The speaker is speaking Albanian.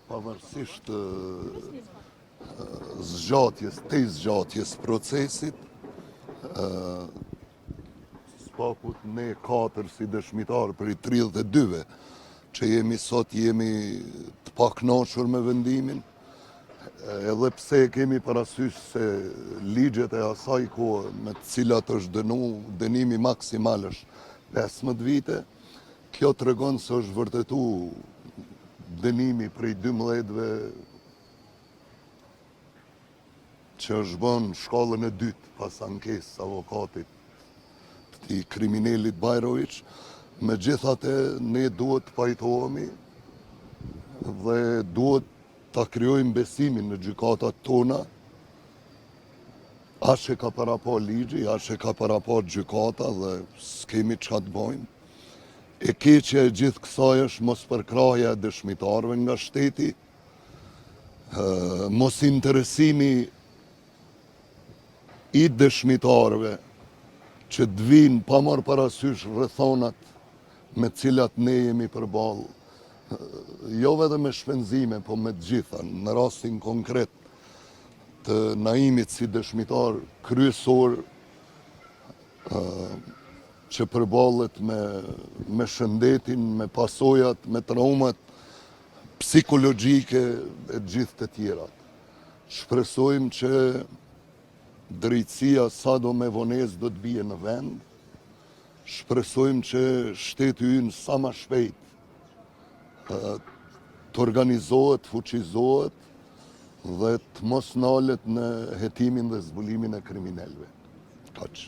pavarësisht zgjatjes procesit, spakut ne 4 si dëshmitar për i 32-ve, që jemi të pakënaqur me vendimin, edhe pse kemi parasysh se ligjet e asaj kohë me të cilat është dënu, dënimi maksimal është 15 vite, kjo tregon se është vërtetu dënimi prej 12-ve që është bën shkallën e dytë pas ankesës avokatit të kriminalit Bajrović. Megjithatë, ne duhet të pajtohemi dhe duhet ta krijojmë besimin në gjykatat tona, as e ka para pa ligji, as e ka para pa gjykata dhe s'kemi çka të bëjmë. E keqja e gjithë kësaj është mos përkrahja e dëshmitarëve nga shteti, mos interesimi i dëshmitarëve që të vinë pa marrë parasysh rrethonat me cilat ne jemi përballë, jo vetëm me shpenzime, po me të gjitha. Në rastin konkret të Naimit si dëshmitar kryesor që përballet me shëndetin, me pasojat, me traumat psikologjike e gjithë të tjerat. Shpresojmë që drejtësia sa do me vonesë do të bie në vend. Shpresojmë që shteti ynë sa më shpejt të organizohet, fuqizohet dhe të mos nalet në hetimin dhe zbulimin e kriminalëve. Kaq.